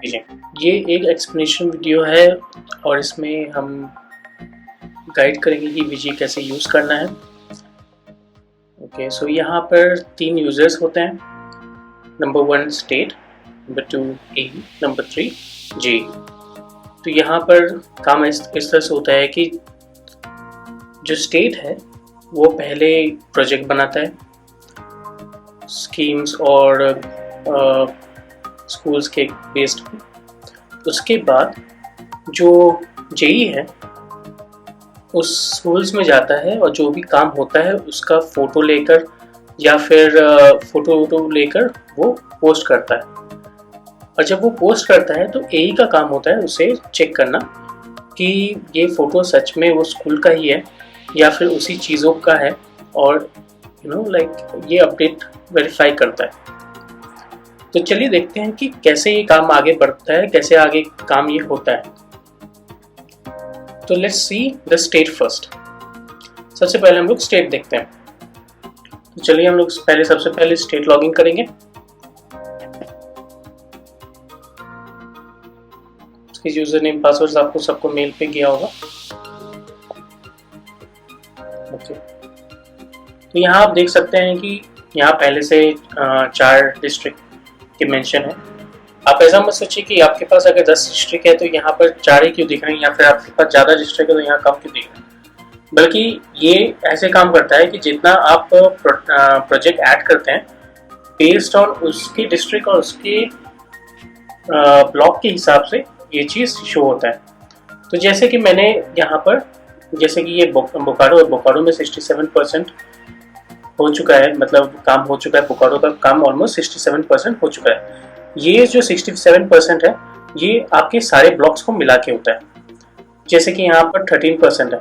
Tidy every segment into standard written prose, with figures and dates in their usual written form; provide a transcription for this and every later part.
जी, ये एक explanation video है और इसमें हम गाइड करेंगे कि वीजे कैसे यूज़ करना है। ओके, सो यहाँ पर 3 यूज़र्स होते हैं। नंबर 1 स्टेट, नंबर 2 ए, नंबर 3 जे। तो यहाँ पर काम इस तरह से होता है कि जो स्टेट है वो पहले प्रोजेक्ट बनाता है स्कीम्स और स्कूल्स के बेस्ड पे। उसके बाद जो जेई है उस स्कूल्स में जाता है और जो भी काम होता है उसका फ़ोटो लेकर या फिर फ़ोटो लेकर वो पोस्ट करता है। और जब वो पोस्ट करता है तो एई का काम होता है उसे चेक करना कि ये फ़ोटो सच में वो स्कूल का ही है या फिर उसी चीज़ों का है, और ये अपडेट वेरीफाई करता है। तो चलिए देखते हैं कि कैसे ये काम आगे बढ़ता है, कैसे आगे काम ये होता है। तो let's see the state first. सबसे पहले हम लोग स्टेट देखते हैं। तो चलिए हम लोग सबसे पहले स्टेट लॉगिन करेंगे। इसकी यूजर नेम पासवर्ड आपको सबको मेल पे गया होगा। ओके, तो यहाँ आप देख सकते हैं कि यहाँ पहले से 4 डिस्ट्रिक्ट के मेंशन है। आप ऐसा मत सोचिए कि आपके पास अगर 10 डिस्ट्रिक्ट है तो यहाँ पर 4 ही क्यों दिख रहे हैं, या फिर आपके पास ज़्यादा डिस्ट्रिक्ट है तो यहाँ कम क्यों दिख रहे हैं। बल्कि ये ऐसे काम करता है कि जितना आप प्रोजेक्ट ऐड करते हैं बेस्ड ऑन उसके डिस्ट्रिक्ट और उसके ब्लॉक के हिसाब से ये चीज़ शो होता है। तो जैसे कि मैंने यहाँ पर, जैसे कि ये बोकारो में 67% हो चुका है, मतलब काम हो चुका है। बोकारो का काम ऑलमोस्ट 67% हो चुका है। ये जो 67% है ये आपके सारे ब्लॉक्स को मिला के होता है। जैसे कि यहाँ पर 13% है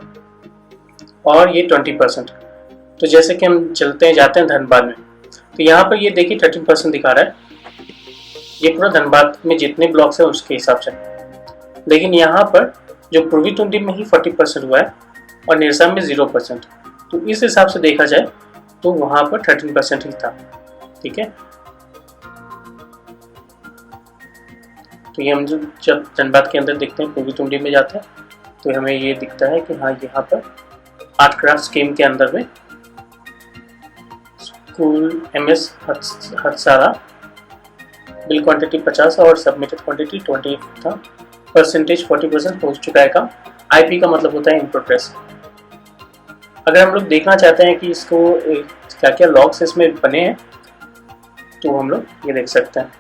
और ये 20%। तो जैसे कि हम जाते हैं धनबाद में, तो यहाँ पर ये देखिए 13% दिखा रहा है। ये पूरा धनबाद में जितने ब्लॉक्स हैं उसके हिसाब से। लेकिन यहाँ पर जो पूर्वी टुंडी में ही 40% हुआ है और निरसा में 0%। तो इस हिसाब से देखा जाए तो वहाँ पर 13% ही था। ठीक है, तो ये हम जब धनबाद के अंदर देखते हैं, पूर्वी टुंडी में जाते हैं, तो हमें ये दिखता है कि हाँ यहाँ पर आर्ट क्राफ्ट स्कीम के अंदर में स्कूल MS हथसारा बिल क्वांटिटी 50 और सबमिटेड क्वांटिटी 20 था। परसेंटेज 40% हो चुका है काम। IP का मतलब होता है इन प्रोग्रेस। अगर हम लोग देखना चाहते हैं कि इसको क्या क्या लॉग्स इसमें बने हैं तो हम लोग ये देख सकते हैं।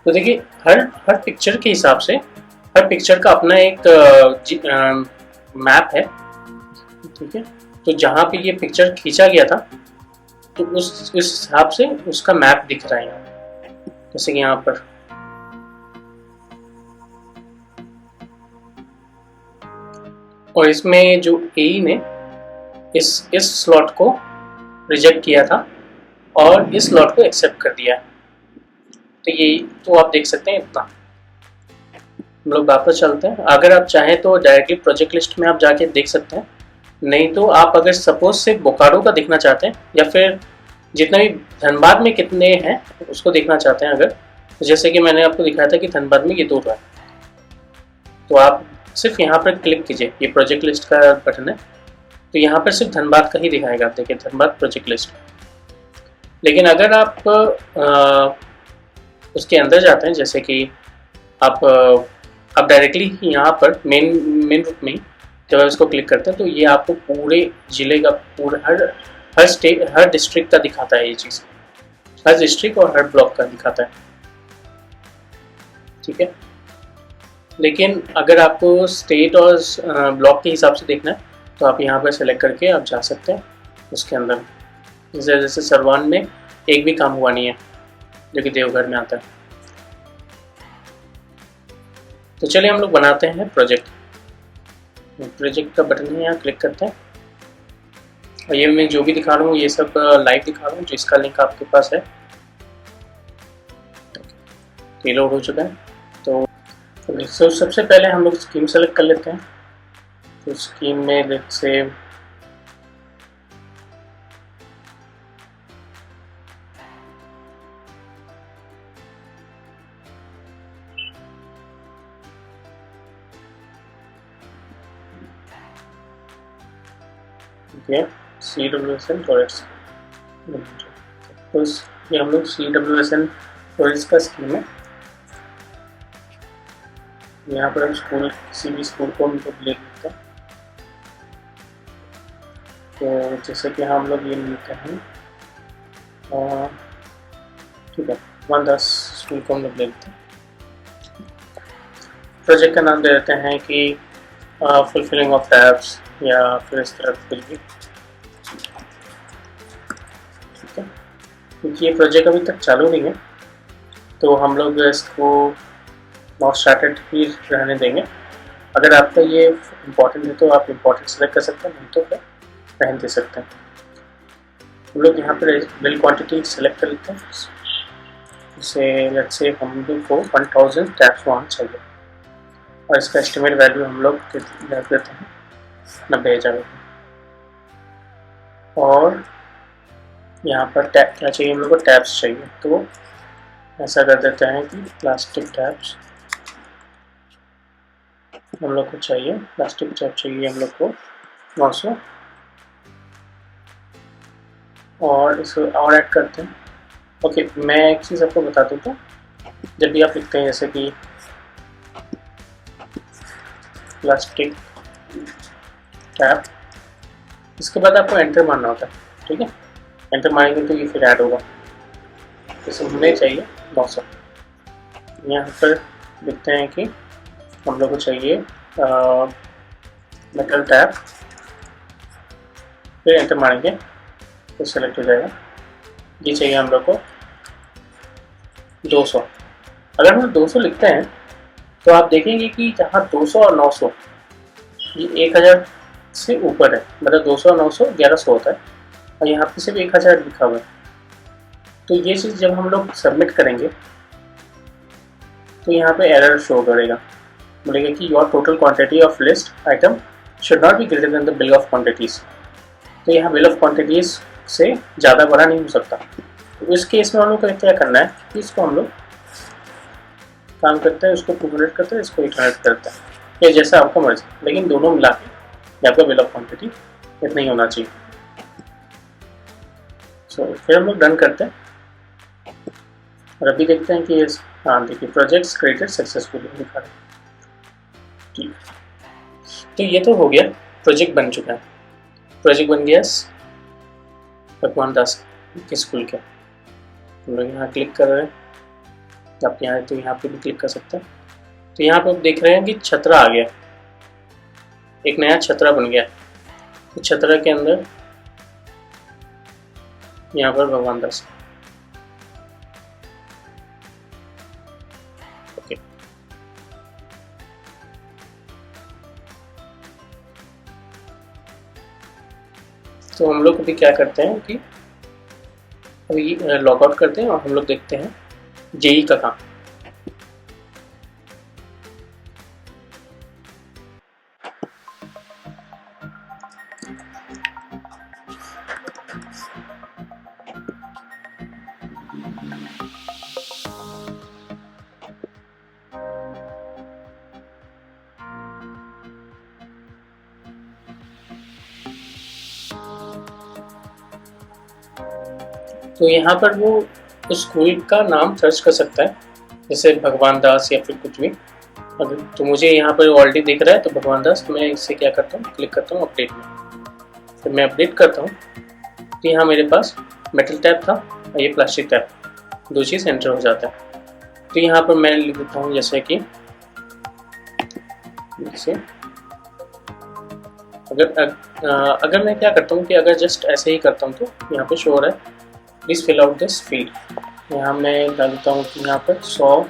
तो देखिए हर पिक्चर के हिसाब से हर पिक्चर का अपना एक मैप है। ठीक है, तो जहाँ पे ये पिक्चर खींचा गया था तो उस हिसाब से उसका मैप दिख रहा है यहाँ। जैसे कि यहाँ पर और इसमें जो एई ने इस स्लॉट को रिजेक्ट किया था और इस स्लॉट को एक्सेप्ट कर दिया। तो ये तो आप देख सकते हैं इतना। हम लोग वापस चलते हैं। अगर आप चाहें तो डायरेक्टली प्रोजेक्ट लिस्ट में आप जाके देख सकते हैं, नहीं तो आप अगर सपोज से बोकारो का देखना चाहते हैं या फिर जितना भी धनबाद में कितने हैं उसको देखना चाहते हैं, अगर तो जैसे कि मैंने आपको दिखाया था कि धनबाद में ये 2 है, तो आप सिर्फ यहाँ पर क्लिक कीजिए। ये प्रोजेक्ट लिस्ट का बटन है, तो यहाँ पर सिर्फ धनबाद का ही दिखाएगा। आप देखिए धनबाद प्रोजेक्ट लिस्ट। लेकिन अगर आप उसके अंदर जाते हैं, जैसे कि आप डायरेक्टली यहाँ पर मेन रूप में जब इसको क्लिक करते हैं तो ये आपको पूरे जिले का हर डिस्ट्रिक्ट का दिखाता है। ये चीज़ हर डिस्ट्रिक्ट और हर ब्लॉक का दिखाता है। ठीक है, लेकिन अगर आपको स्टेट और ब्लॉक के हिसाब से देखना है तो आप यहाँ पर सेलेक्ट करके आप जा सकते हैं उसके अंदर। जैसे सरवान में एक भी काम हुआ नहीं है जो कि देवघर में आता है। तो चलिए हम लोग बनाते हैं प्रोजेक्ट का बटन है, यहाँ क्लिक करते हैं। और ये मैं जो भी दिखा रहा हूँ ये सब लाइव दिखा रहा हूँ, जो इसका लिंक आपके पास है। ये लोड हो चुका है। तो सबसे पहले हम लोग स्कीम सेलेक्ट कर लेते हैं। तो स्कीम में से ये CWSN प्रोजेक्ट्स। तो ये हम लोग CWSN प्रोजेक्ट्स का स्कीम है। यहाँ पर हम स्कूल, किसी भी स्कूल को हम लोग ले लेते हैं। तो जैसे कि हम लोग ये लेते हैं, ठीक है, 110 स्कूल को हम लोग ले लेते हैं। प्रोजेक्ट का नाम दे देते हैं कि फुलफिलिंग ऑफ टैब्स या फिर इस तरह कुछ भी, ठीक है। क्योंकि ये प्रोजेक्ट अभी तक चालू नहीं है तो हम लोग इसको नॉट स्टार्टेड ही रहने देंगे। अगर आपका ये इम्पोर्टेंट है तो आप इम्पोर्टेंट सेलेक्ट कर सकते हैं, नहीं तो फिर रहने दे सकते हैं। हम लोग यहाँ पर बिल क्वांटिटी सेलेक्ट कर लेते हैं। जैसे लेट्स से हम लोग को 1000 टैब्स वहाँ चाहिए और इसका एस्टिमेट वैल्यू हम लोग रख देते हैं 90,000। और यहाँ पर टैब क्या चाहिए, हम लोग को टैब्स चाहिए, तो ऐसा कर देते हैं कि प्लास्टिक टैब्स हम लोग को चाहिए। प्लास्टिक टैब चाहिए हम लोग को 900 और इसको और ऐड करते हैं। ओके, मैं एक चीज़ आपको बता दूँ, जब भी आप लिखते हैं जैसे कि प्लास्टिक टैब, इसके बाद आपको एंटर मारना होता है, ठीक है। एंटर मारेंगे तो ये फिर ऐड होगा। जैसे हमें चाहिए 900, यहाँ पर लिखते हैं कि हम लोग को चाहिए मेटल टैब, फिर एंटर मारेंगे तो सेलेक्ट हो जाएगा। ये चाहिए हम लोग को 200। अगर हम 200 लिखते हैं तो आप देखेंगे कि जहाँ 200 और 900 ये 1000 से ऊपर है, मतलब 200 और 900 1100 होता है और यहाँ पे सिर्फ 1000 लिखा हुआ है। तो ये चीज़ जब हम लोग सबमिट करेंगे तो यहाँ पे एरर शो करेगा, बोलेगा कि your total quantity of list item should not be greater than the bill of quantities. तो यहाँ बिल ऑफ क्वांटिटीज़ से ज़्यादा बड़ा नहीं हो सकता। तो इस केस में हम लोग को क्या करना है कि इसको हम लोग काम करते हैं, उसको 200 करते हैं, इसको 800 करते हैं, ये जैसा आपका मर्जी, लेकिन दोनों मिला के आपका बिल ऑफ क्वांटिटी इतना ही होना चाहिए। सो फिर हम लोग डन करते हैं और अभी देखते हैं कि ये, हाँ देखिए, प्रोजेक्ट्स क्रिएटेड सक्सेसफुली लिखा है। ठीक, तो ये तो हो गया, प्रोजेक्ट बन चुका है। प्रोजेक्ट बन गया भगवान दास के स्कूल के। हम लोग यहाँ क्लिक कर रहे हैं, आप यहाँ तो यहाँ पे भी क्लिक कर सकते हैं। तो यहाँ पे आप देख रहे हैं कि छतरा आ गया, एक नया छतरा बन गया। तो छतरा के अंदर यहाँ पर भगवान दास, ओके। तो हम लोग अभी क्या करते हैं कि अभी लॉग आउट करते हैं और हम लोग देखते हैं जेई का काम। तो यहाँ पर वो उस स्कूल का नाम सर्च कर सकता है, जैसे भगवान दास या फिर कुछ भी। अगर तो मुझे यहाँ पर ऑलरेडी दिख रहा है तो भगवान दास, तो मैं इससे क्या करता हूँ, क्लिक करता हूँ अपडेट में, फिर मैं अपडेट करता हूँ। तो यहाँ मेरे पास मेटल टैब था और ये प्लास्टिक टैब, दो चीज़ एंटर हो जाता है। तो यहाँ पर मैं लिख देता हूँ जैसे कि अगर मैं क्या करता हूँ कि अगर जस्ट ऐसे ही करता हूँ तो यहाँ पे शो हो रहा है please fill out this field. यहाँ मैं डाल देता हूँ कि यहाँ पर 100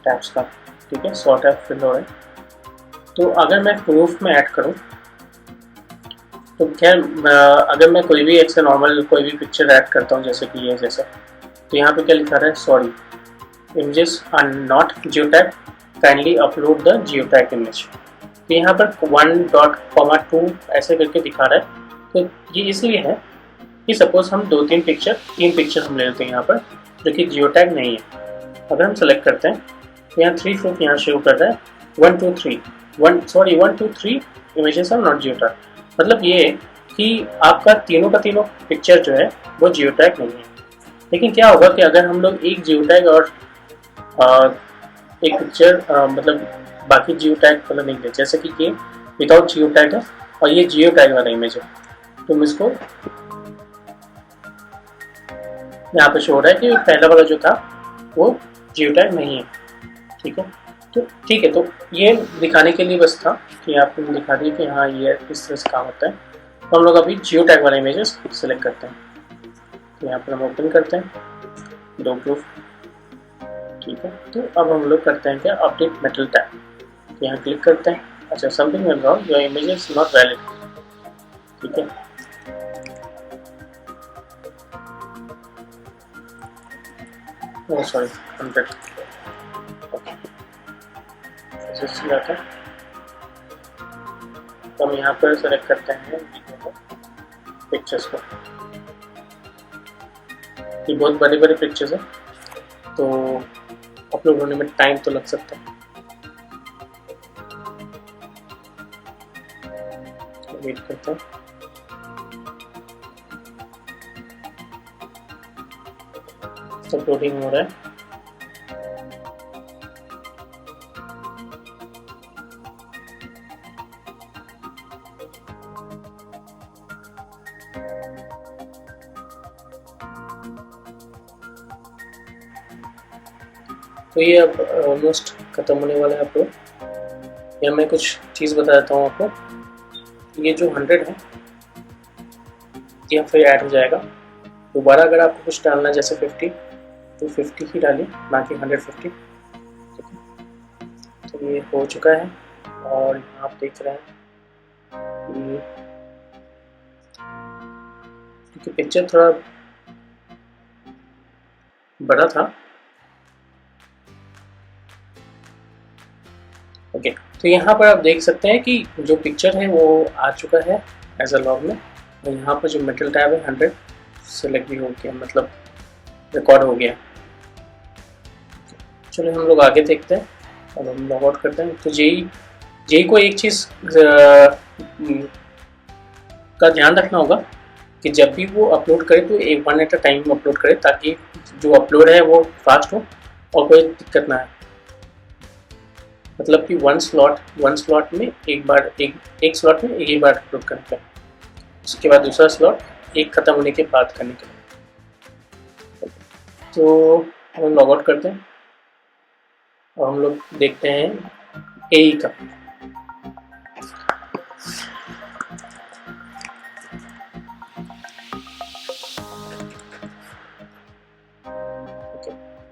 टैब्स का, ठीक है, 100 टैब फिल हो रहा है। तो अगर मैं प्रूफ में ऐड करूँ तो खैर अगर मैं कोई भी ऐसे नॉर्मल कोई भी पिक्चर ऐड करता हूँ जैसे कि ये जैसा, तो यहाँ पे क्या लिखा रहा है, sorry images are not geotag, kindly upload the geotag image. तो यहाँ पर 1.2 ऐसे करके दिखा रहा है। तो ये इसलिए है कि सपोज हम तीन पिक्चर हम ले लेते हैं यहाँ पर जो कि जियोटैग नहीं है। अगर हम सेलेक्ट करते हैं तो यहाँ 3 प्रूफ यहाँ शो कर रहा है 1 2 3 इमेजेस आर नॉट जियोटैग। मतलब ये कि आपका तीनों का तीनों पिक्चर जो है वो जियो टैग नहीं है। लेकिन क्या होगा कि अगर हम लोग एक जियो टैग और एक पिक्चर मतलब बाकी जियो टैग वाला नहीं ले, जैसे कि ये विदाउट जियो टैग है और ये जियो टैग वाला इमेज है, तो हम इसको यहाँ पे शो हो रहा है कि पहला वाला जो था वो जियो टैग नहीं है। ठीक है, तो ठीक है, तो ये दिखाने के लिए बस था कि आपको दिखा दिया कि हाँ ये इस तरह से काम होता है। तो हम लोग अभी जियो टैग वाले इमेजेस सेलेक्ट करते हैं। तो यहाँ पर हम ओपन करते हैं डो प्रूफ। ठीक है, तो अब हम लोग करते हैं क्या, अपडेट मेटल टैग। तो यहाँ क्लिक करते हैं। अच्छा, something will wrong, your image is not valid. ठीक है, ओह सॉरी 100 जाता है। तो हम यहाँ पर सेलेक्ट करते हैं पिक्चर्स को। ये बहुत बड़े बड़े पिक्चर्स है तो अपलोड होने में टाइम तो लग सकता है, तो वेट करते हैं। अपलोडिंग हो रहा है। तो ये अब ऑलमोस्ट ख़त्म होने वाला है अपलोड। या मैं कुछ चीज़ बता देता हूँ आपको। ये जो 100 है ये फिर ऐड हो जाएगा दोबारा। अगर आपको कुछ डालना है जैसे 50 तो 50 ही डालिए, ना कि 150। ठीक है, तो ये हो चुका है और यहाँ आप देख रहे हैं कि क्योंकि पिक्चर थोड़ा बड़ा था। ओके, तो यहाँ पर आप देख सकते हैं कि जो पिक्चर है वो आ चुका है एज अ लॉग में। और यहाँ पर जो मेटल टैब है 100 सेलेक्ट भी हो गया, मतलब रिकॉर्ड हो गया। चलो हम लोग आगे देखते हैं और हम लॉग आउट करते हैं। तो जेई को एक चीज़ का ध्यान रखना होगा कि जब भी वो अपलोड करे तो एक 1 एट अ टाइम अपलोड करे, ताकि जो अपलोड है वो फास्ट हो और कोई दिक्कत ना आए। मतलब कि वन स्लॉट में एक स्लॉट में एक ही बार अपलोड करते हैं, उसके बाद दूसरा स्लॉट एक ख़त्म होने के बाद करने के लिए। तो हम लॉग आउट करते हैं और हम लोग देखते हैं एई का।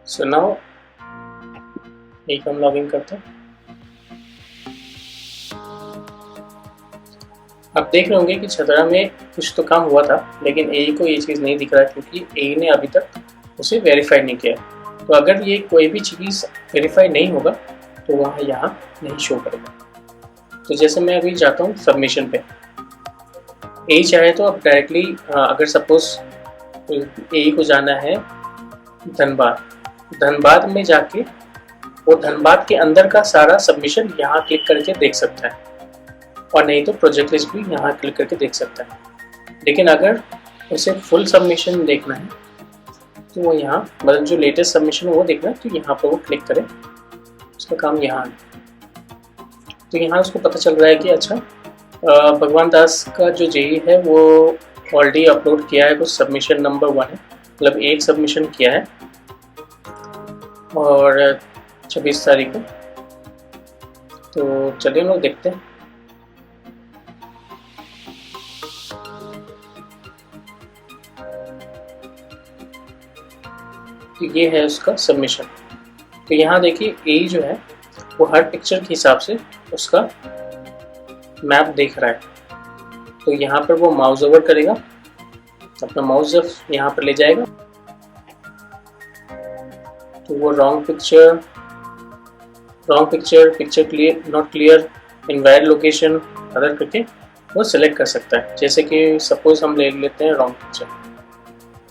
सो नाउ एई का हम लॉग इन करते हैं। आप देख रहे होंगे कि छतरा में कुछ तो काम हुआ था, लेकिन एई को ये चीज़ नहीं दिख रहा है क्योंकि एई ने अभी तक उसे वेरीफाई नहीं किया। तो अगर ये कोई भी चीज़ वेरीफाई नहीं होगा तो वहाँ यहाँ नहीं शो करेगा। तो जैसे मैं अभी जाता हूँ सबमिशन पे, एई चाहे तो आप डायरेक्टली अगर सपोज एई को जाना है धनबाद में जाके वो धनबाद के अंदर का सारा सबमिशन यहाँ क्लिक करके देख सकता है, और नहीं तो प्रोजेक्ट लिस्ट भी यहाँ क्लिक करके देख सकता है। लेकिन अगर उसे फुल सबमिशन देखना है तो वो यहाँ मतलब जो लेटेस्ट सबमिशन है वो देखना है, तो यहाँ पर वो क्लिक करें, उसका काम यहाँ है। तो यहाँ उसको पता चल रहा है कि अच्छा भगवान दास का जो जेई है वो ऑलरेडी अपलोड किया है, कुछ सबमिशन नंबर 1 है, मतलब एक सबमिशन किया है और 26 तारीख को। तो चलिए हम लोग देखते हैं। तो ये है उसका सबमिशन। तो यहाँ देखिए एई जो है वो हर पिक्चर के हिसाब से उसका मैप देख रहा है। तो यहाँ पर वो माउस ओवर करेगा, अपना माउस यहाँ पर ले जाएगा, तो वो wrong picture clear, not clear, invalid location other करके वो सिलेक्ट कर सकता है। जैसे कि सपोज हम ले लेते हैं रॉन्ग पिक्चर,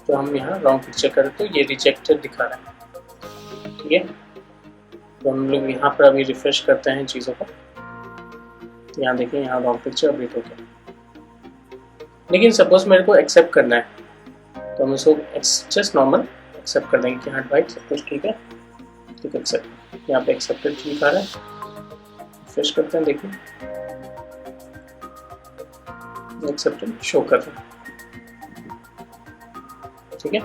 तो हम यहाँ रॉन्ग पिक्चर करें तो ये रिजेक्टेड दिखा रहा है। ठीक है, तो हम लोग यहाँ पर अभी रिफ्रेश करते हैं चीज़ों को। तो यहाँ देखिए यहाँ रॉन्ग पिक्चर अपडेट हो गया। लेकिन सपोज मेरे को एक्सेप्ट करना है तो हम इसको जस्ट नॉर्मल एक्सेप्ट कर देंगे कि हाँ भाई सब कुछ ठीक है, ठीक है एक्सेप्ट। यहाँ पे एक्सेप्टेड लिखा रहा है, फ्रेश करते हैं, देखिए एक्सेप्टेड शो कर रहे हैं, ठीक है।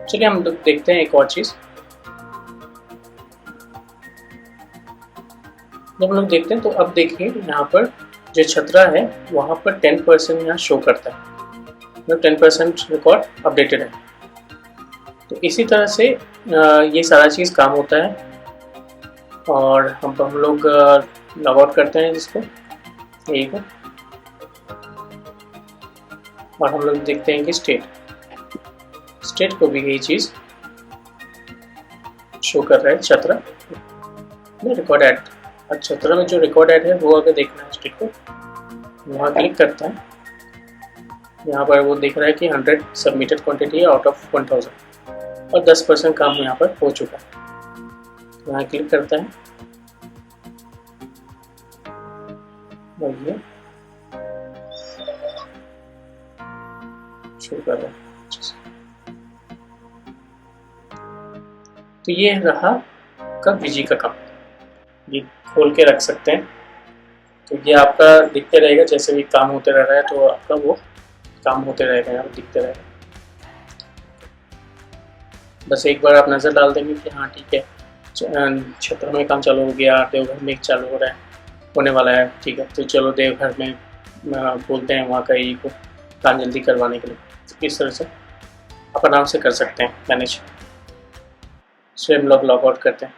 चलिए हम लोग देखते हैं एक और चीज़। जब हम लोग देखते हैं तो अब देखिए यहाँ पर जो छतरा है वहाँ पर 10% यहाँ शो करता है, मतलब 10% रिकॉर्ड अपडेटेड है। तो इसी तरह से ये सारा चीज़ काम होता है। और हम लोग लॉग आउट करते हैं इसको, यही को, और हम लोग देखते हैं कि स्टेट को भी यही चीज़ शो कर रहा है छतरा में रिकॉर्ड ऐड। और छतरा में जो रिकॉर्ड ऐड है वो अगर देखना है स्टेट को, वहाँ क्लिक करता है, यहाँ पर वो दिख रहा है कि 100 सबमिटेड क्वांटिटी है आउट ऑफ 1000 और 10% काम यहाँ पर हो चुका है। यहाँ क्लिक करता है और ये शो कर रहा है। तो ये रहा आपका विजी का काम, ये खोल के रख सकते हैं। तो ये आपका दिखते रहेगा, जैसे भी काम होते रह रहा है तो आपका वो काम होते रहेगा, यहाँ दिखते रहेगा। बस एक बार आप नज़र डाल देंगे कि हाँ ठीक है, क्षेत्र में काम चालू हो गया, देवघर में चालू हो रहा है, होने वाला है, ठीक है। तो चलो देवघर में बोलते हैं वहाँ का ई को काम जल्दी करवाने के लिए। इस तरह से आप आराम से कर सकते हैं मैनेज। स्वयं लॉग आउट करते हैं।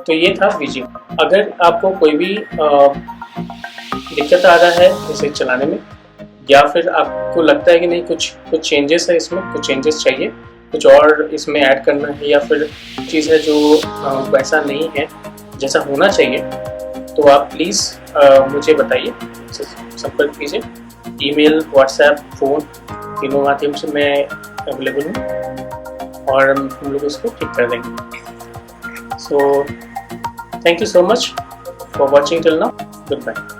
तो ये था विजी। अगर आपको कोई भी दिक्कत आ रहा है इसे चलाने में, या फिर आपको लगता है कि नहीं कुछ चेंजेस है इसमें, कुछ चेंजेस चाहिए, कुछ और इसमें ऐड करना है, या फिर चीज़ है जो वैसा नहीं है जैसा होना चाहिए, तो आप प्लीज़ मुझे बताइए, संपर्क कीजिए। ईमेल, व्हाट्सएप, फ़ोन, तीनों माध्यम से मैं अवेलेबल हूँ और हम लोग उसको ठीक कर देंगे। So thank you so much for watching till now. Good bye.